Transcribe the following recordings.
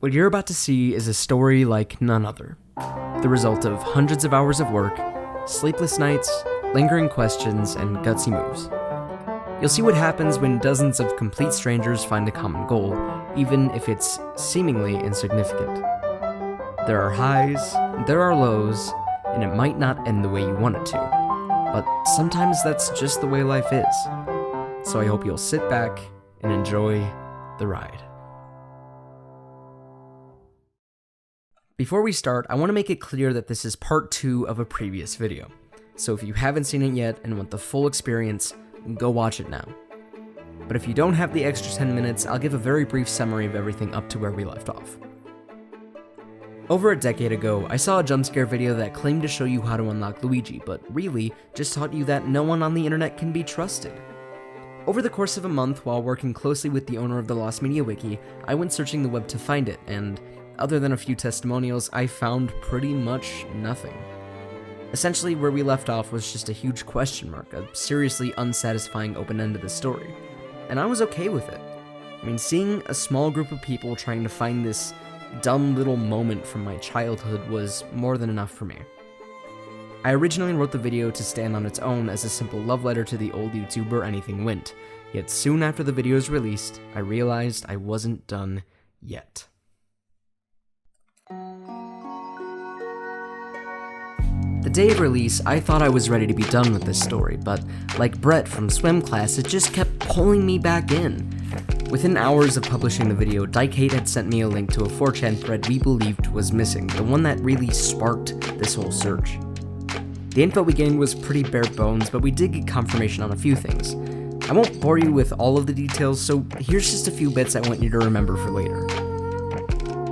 What you're about to see is a story like none other. The result of hundreds of hours of work, sleepless nights, lingering questions, and gutsy moves. You'll see what happens when dozens of complete strangers find a common goal, even if it's seemingly insignificant. There are highs, there are lows, and it might not end the way you want it to. But sometimes that's just the way life is. So I hope you'll sit back and enjoy the ride. Before we start, I want to make it clear that this is part 2 of a previous video. So if you haven't seen it yet and want the full experience, go watch it now. But if you don't have the extra 10 minutes, I'll give a very brief summary of everything up to where we left off. Over a decade ago, I saw a Jumpscare video that claimed to show you how to unlock Luigi, but really just taught you that no one on the internet can be trusted. Over the course of a month, while working closely with the owner of the Lost Media Wiki, I went searching the web to find it, and other than a few testimonials, I found pretty much nothing. Essentially, where we left off was just a huge question mark, a seriously unsatisfying open end to the story. And I was okay with it. I mean, seeing a small group of people trying to find this dumb little moment from my childhood was more than enough for me. I originally wrote the video to stand on its own as a simple love letter to the old YouTuber Anything Went, yet soon after the video's released, I realized I wasn't done yet. The day of release, I thought I was ready to be done with this story, but like Brett from swim class, it just kept pulling me back in. Within hours of publishing the video, Dyke8 had sent me a link to a 4chan thread we believed was missing, the one that really sparked this whole search. The info we gained was pretty bare bones, but we did get confirmation on a few things. I won't bore you with all of the details, so here's just a few bits I want you to remember for later.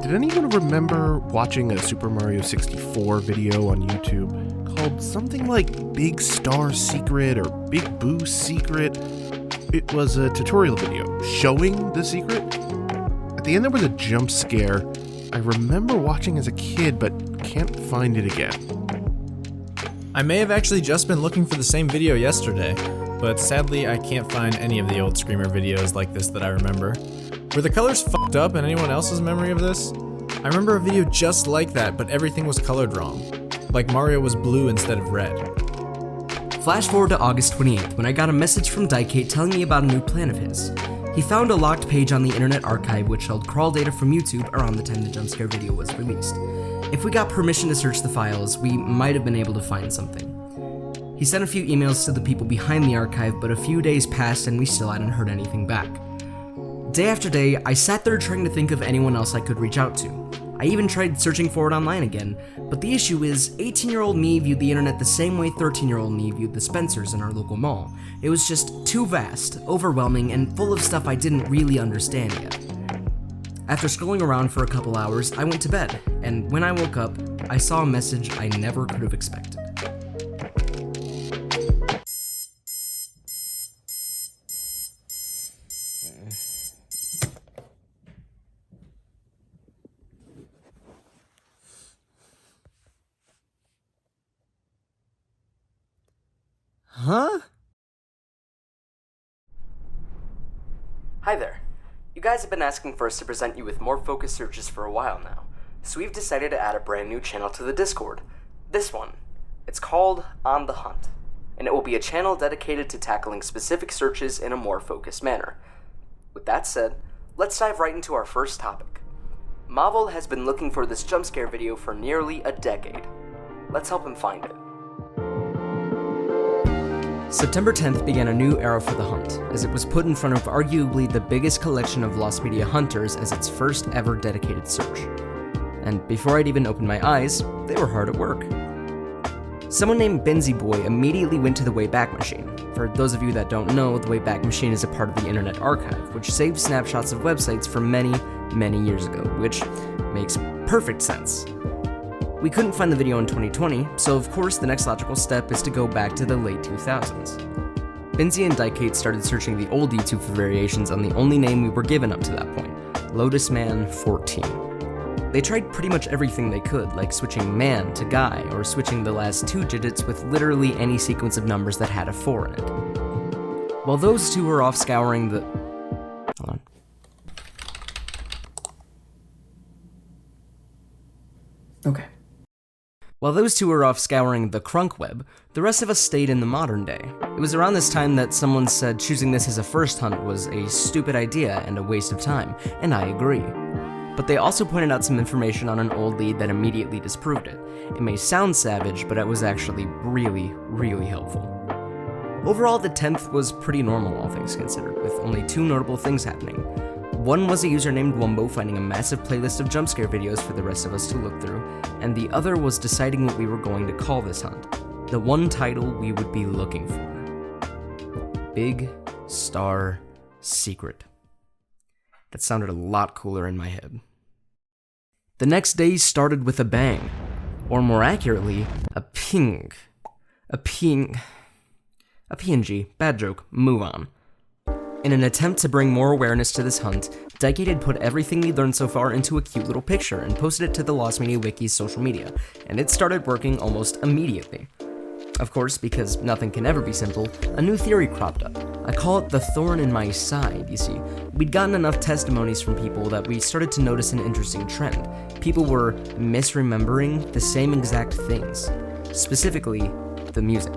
Did anyone remember watching a Super Mario 64 video on YouTube called something like Big Star Secret or Big Boo Secret? It was a tutorial video showing the secret. At the end there was a jump scare. I remember watching as a kid, but can't find it again. I may have actually just been looking for the same video yesterday, but sadly I can't find any of the old Screamer videos like this that I remember. Were the colors fucked up in anyone else's memory of this? I remember a video just like that, but everything was colored wrong. Like Mario was blue instead of red. Flash forward to August 28th, when I got a message from Dyke8 telling me about a new plan of his. He found a locked page on the Internet Archive which held crawl data from YouTube around the time the Jumpscare video was released. If we got permission to search the files, we might have been able to find something. He sent a few emails to the people behind the archive, but a few days passed and we still hadn't heard anything back. Day after day, I sat there trying to think of anyone else I could reach out to. I even tried searching for it online again, but the issue is, 18-year-old me viewed the internet the same way 13-year-old me viewed the Spencers in our local mall. It was just too vast, overwhelming, and full of stuff I didn't really understand yet. After scrolling around for a couple hours, I went to bed, and when I woke up, I saw a message I never could have expected. Huh? Hi there. You guys have been asking for us to present you with more focused searches for a while now, so we've decided to add a brand new channel to the Discord. This one. It's called On the Hunt, and it will be a channel dedicated to tackling specific searches in a more focused manner. With that said, let's dive right into our first topic. Marvel has been looking for this Jumpscare video for nearly a decade. Let's help him find it. September 10th began a new era for The Hunt, as it was put in front of arguably the biggest collection of Lost Media hunters as its first ever dedicated search. And before I'd even opened my eyes, they were hard at work. Someone named Benzie Boy immediately went to the Wayback Machine. For those of you that don't know, the Wayback Machine is a part of the Internet Archive, which saves snapshots of websites from many, many years ago, which makes perfect sense. We couldn't find the video in 2020, so of course the next logical step is to go back to the late 2000s. Benzie and Dyke8 started searching the old YouTube for variations on the only name we were given up to that point, LotusMan14. They tried pretty much everything they could, like switching man to guy, or switching the last 2 digits with literally any sequence of numbers that had a 4 in it. While those two were off scouring the... Hold on. Okay. While those two were off scouring the crunk web, the rest of us stayed in the modern day. It was around this time that someone said choosing this as a first hunt was a stupid idea and a waste of time, and I agree. But they also pointed out some information on an old lead that immediately disproved it. It may sound savage, but it was actually really, really helpful. Overall, the 10th was pretty normal, all things considered, with only two notable things happening. One was a user named Wumbo finding a massive playlist of Jumpscare videos for the rest of us to look through, and the other was deciding what we were going to call this hunt, the one title we would be looking for. Big Star Secret. That sounded a lot cooler in my head. The next day started with a bang, or more accurately, a ping. A PNG, bad joke, move on. In an attempt to bring more awareness to this hunt, Decade had put everything we learned so far into a cute little picture and posted it to the Lost Media Wiki's social media, and it started working almost immediately. Of course, because nothing can ever be simple, a new theory cropped up. I call it the thorn in my side, you see. We'd gotten enough testimonies from people that we started to notice an interesting trend. People were misremembering the same exact things, specifically the music.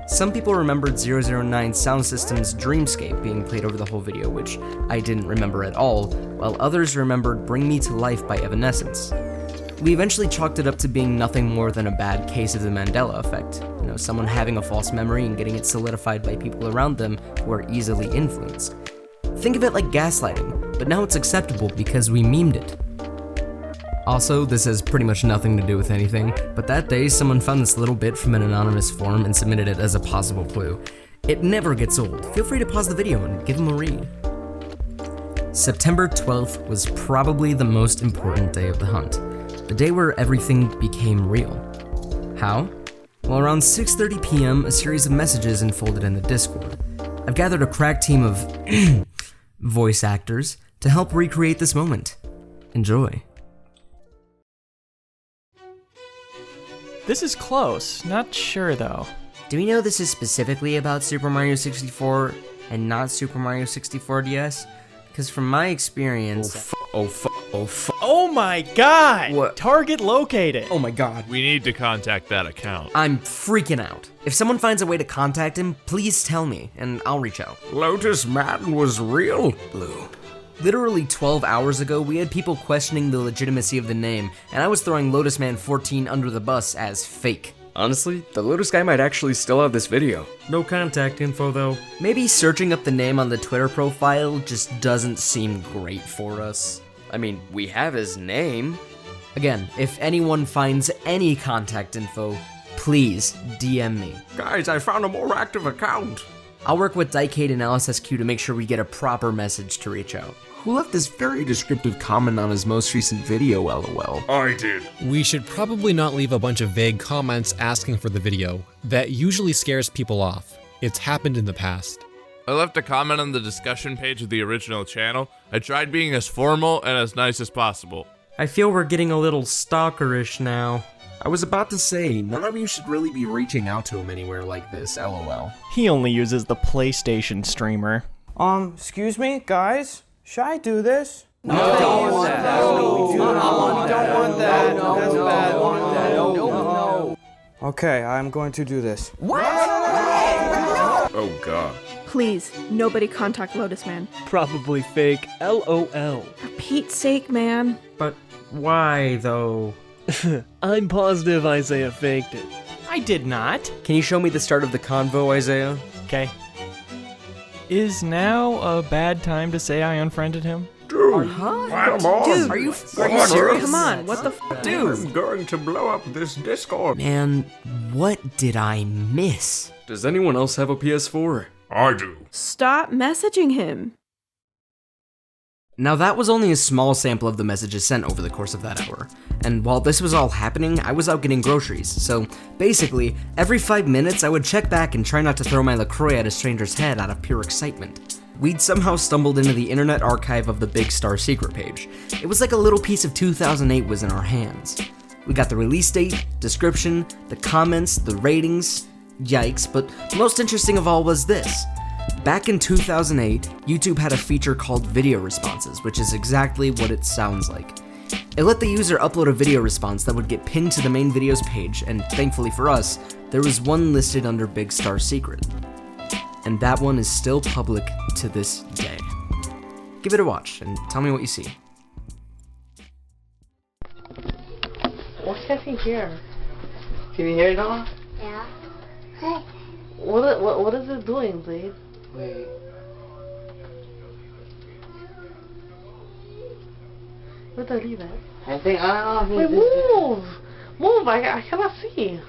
Some people remembered 009 Sound System's Dreamscape being played over the whole video, which I didn't remember at all, while others remembered Bring Me to Life by Evanescence. We eventually chalked it up to being nothing more than a bad case of the Mandela effect, someone having a false memory and getting it solidified by people around them who are easily influenced. Think of it like gaslighting, but now it's acceptable because we memed it. Also, this has pretty much nothing to do with anything, but that day someone found this little bit from an anonymous forum and submitted it as a possible clue. It never gets old. Feel free to pause the video and give them a read. September 12th was probably the most important day of the hunt, the day where everything became real. How? Well, around 6:30 p.m., a series of messages unfolded in the Discord. I've gathered a crack team of voice actors to help recreate this moment. Enjoy. This is close, not sure though. Do we know this is specifically about Super Mario 64 and not Super Mario 64 DS? Because from my experience... Oh my god! What? Target located! Oh my god. We need to contact that account. I'm freaking out. If someone finds a way to contact him, please tell me, and I'll reach out. Lotus Man was real. Blue. Literally 12 hours ago, we had people questioning the legitimacy of the name, and I was throwing Lotus Man 14 under the bus as fake. Honestly, the Lotus guy might actually still have this video. No contact info though. Maybe searching up the name on the Twitter profile just doesn't seem great for us. I mean, we have his name. Again, if anyone finds any contact info, please DM me. Guys, I found a more active account. I'll work with Dicade and LSSQ to make sure we get a proper message to reach out. Who left this very descriptive comment on his most recent video, lol? I did. We should probably not leave a bunch of vague comments asking for the video. That usually scares people off. It's happened in the past. I left a comment on the discussion page of the original channel. I tried being as formal and as nice as possible. I feel we're getting a little stalkerish now. I was about to say, none of you should really be reaching out to him anywhere like this, lol. He only uses the PlayStation streamer. Excuse me, guys? Should I do this? No, we don't want that. No, we don't want that. No, that's bad. No. Okay, I'm going to do this. What? Oh god. Please, nobody contact Lotus Man. Probably fake. LOL. For Pete's sake, man. But why, though? I'm positive Isaiah faked it. I did not. Can you show me the start of the convo, Isaiah? Okay. Is now a bad time to say I unfriended him? Dude, Huh? come on. Dude, Are you serious? Come on, what the f? Dude! I'm going to blow up this Discord. Man, what did I miss? Does anyone else have a PS4? I do. Stop messaging him. Now that was only a small sample of the messages sent over the course of that hour. And while this was all happening, I was out getting groceries, so basically, every 5 minutes I would check back and try not to throw my LaCroix at a stranger's head out of pure excitement. We'd somehow stumbled into the internet archive of the Big Star Secret page. It was like a little piece of 2008 was in our hands. We got the release date, description, the comments, the ratings, yikes, but most interesting of all was this. Back in 2008, YouTube had a feature called video responses, which is exactly what it sounds like. It let the user upload a video response that would get pinned to the main video's page, and thankfully for us, there was one listed under Big Star Secret. And that one is still public to this day. Give it a watch and tell me what you see. What's happening here? Can you hear it now? Yeah. Hey. What is it doing, please? Wait. What did I leave it? I think I don't know. Wait, move! Move! I cannot see.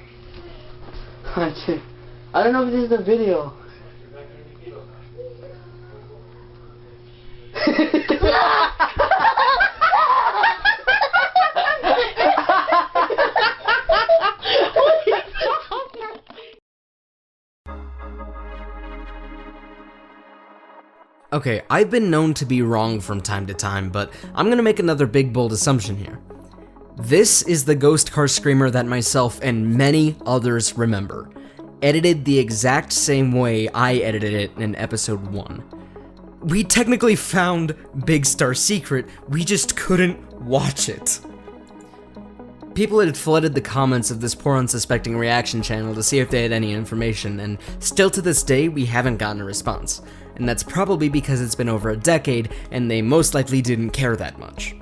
I don't know if this is the video. Okay, I've been known to be wrong from time to time, but I'm gonna make another big bold assumption here. This is the ghost car screamer that myself and many others remember, edited the exact same way I edited it in episode 1. We technically found Big Star Secret, we just couldn't watch it. People had flooded the comments of this poor unsuspecting reaction channel to see if they had any information, and still to this day we haven't gotten a response. And that's probably because it's been over a decade and they most likely didn't care that much.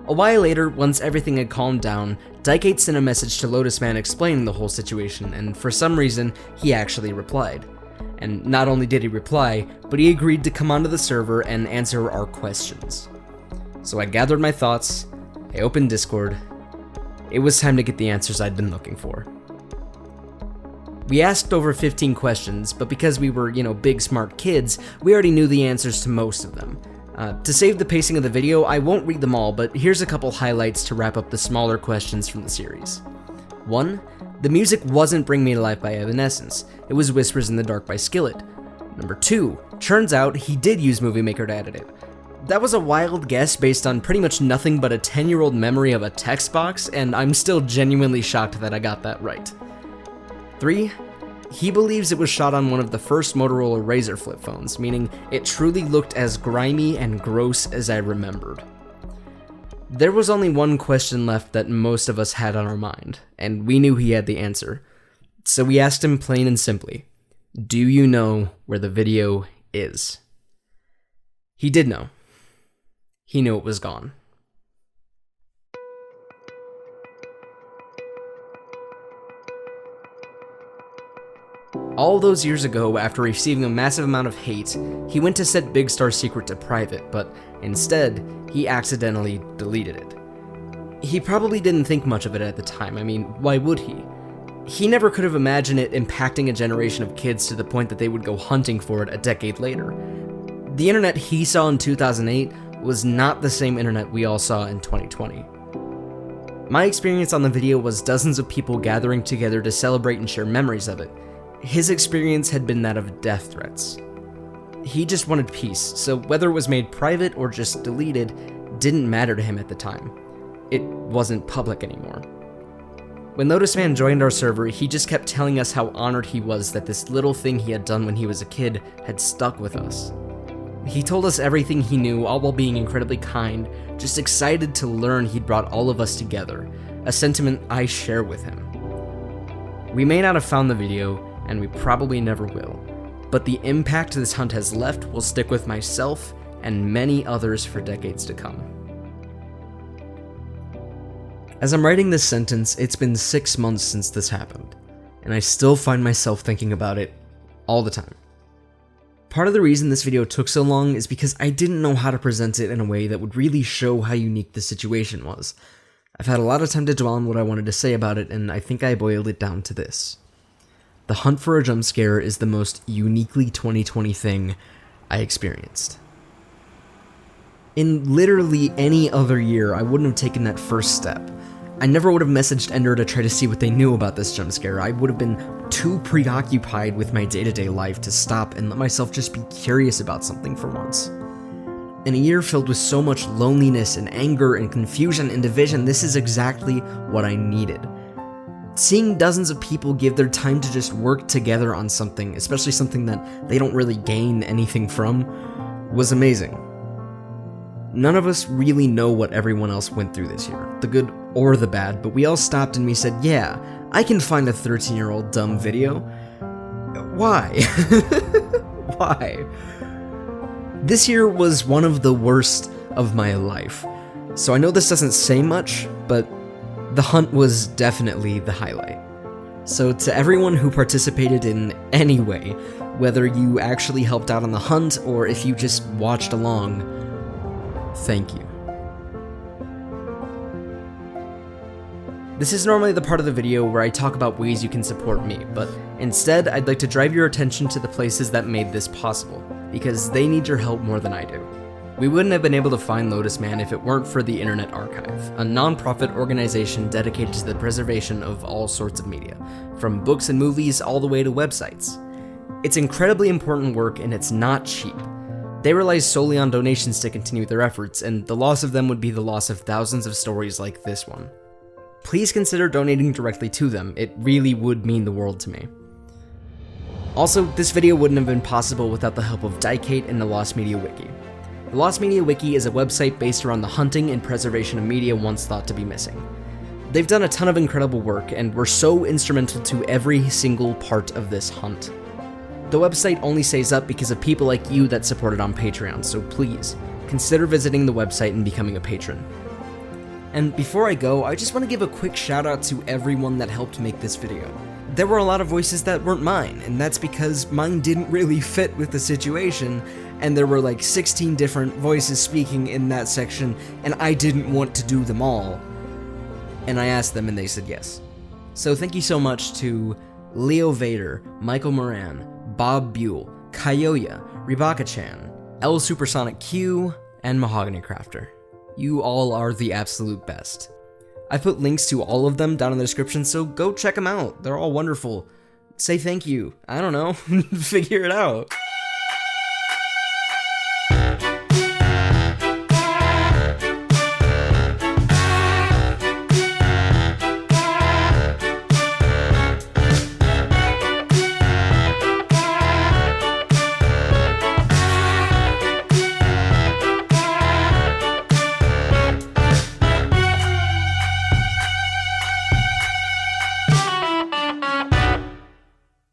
A while later, once everything had calmed down, Dyke8 sent a message to Lotus Man explaining the whole situation, and for some reason, he actually replied. And not only did he reply, but he agreed to come onto the server and answer our questions. So I gathered my thoughts, I opened Discord. It was time to get the answers I'd been looking for. We asked over 15 questions, but because we were, big smart kids, we already knew the answers to most of them. To save the pacing of the video, I won't read them all, but here's a couple highlights to wrap up the smaller questions from the series. 1. The music wasn't Bring Me to Life by Evanescence, it was Whispers in the Dark by Skillet. Number 2. Turns out he did use Movie Maker to edit it. That was a wild guess based on pretty much nothing but a 10-year-old memory of a text box, and I'm still genuinely shocked that I got that right. 3. He believes it was shot on one of the first Motorola Razr flip phones, meaning it truly looked as grimy and gross as I remembered. There was only one question left that most of us had on our mind, and we knew he had the answer. So we asked him plain and simply, do you know where the video is? He did know. He knew it was gone. All those years ago, after receiving a massive amount of hate, he went to set Big Star Secret to private, but instead, he accidentally deleted it. He probably didn't think much of it at the time. I mean, why would he? He never could have imagined it impacting a generation of kids to the point that they would go hunting for it a decade later. The internet he saw in 2008 was not the same internet we all saw in 2020. My experience on the video was dozens of people gathering together to celebrate and share memories of it. His experience had been that of death threats. He just wanted peace, so whether it was made private or just deleted didn't matter to him at the time. It wasn't public anymore. When Lotus Man joined our server, he just kept telling us how honored he was that this little thing he had done when he was a kid had stuck with us. He told us everything he knew, all while being incredibly kind, just excited to learn he'd brought all of us together, a sentiment I share with him. We may not have found the video, and we probably never will, but the impact this hunt has left will stick with myself and many others for decades to come. As I'm writing this sentence, it's been 6 months since this happened, and I still find myself thinking about it all the time. Part of the reason this video took so long is because I didn't know how to present it in a way that would really show how unique the situation was. I've had a lot of time to dwell on what I wanted to say about it, and I think I boiled it down to this. The hunt for a jump scare is the most uniquely 2020 thing I experienced. In literally any other year, I wouldn't have taken that first step. I never would have messaged Ender to try to see what they knew about this jump scare. I would have been too preoccupied with my day-to-day life to stop and let myself just be curious about something for once. In a year filled with so much loneliness and anger and confusion and division, this is exactly what I needed. Seeing dozens of people give their time to just work together on something, especially something that they don't really gain anything from, was amazing. None of us really know what everyone else went through this year, the good or the bad, but we all stopped and we said, yeah, I can find a 13-year-old dumb video. Why? Why? This year was one of the worst of my life. So I know this doesn't say much, but the hunt was definitely the highlight. So to everyone who participated in any way, whether you actually helped out on the hunt or if you just watched along, thank you. This is normally the part of the video where I talk about ways you can support me, but instead I'd like to drive your attention to the places that made this possible, because they need your help more than I do. We wouldn't have been able to find Lotus Man if it weren't for the Internet Archive, a non-profit organization dedicated to the preservation of all sorts of media, from books and movies all the way to websites. It's incredibly important work and it's not cheap. They rely solely on donations to continue their efforts, and the loss of them would be the loss of thousands of stories like this one. Please consider donating directly to them, it really would mean the world to me. Also, this video wouldn't have been possible without the help of Dicate and the Lost Media Wiki. The Lost Media Wiki is a website based around the hunting and preservation of media once thought to be missing. They've done a ton of incredible work and were so instrumental to every single part of this hunt. The website only stays up because of people like you that support it on Patreon, so please, consider visiting the website and becoming a patron. And before I go, I just want to give a quick shout out to everyone that helped make this video. There were a lot of voices that weren't mine, and that's because mine didn't really fit with the situation, and there were like 16 different voices speaking in that section, and I didn't want to do them all. And I asked them and they said yes. So thank you so much to Leo Vader, Michael Moran, Bob Buell, Kayoya, Ribaka-chan, L Supersonic Q, and Mahogany Crafter. You all are the absolute best. I put links to all of them down in the description, so go check them out. They're all wonderful. Say thank you. I don't know. Figure it out.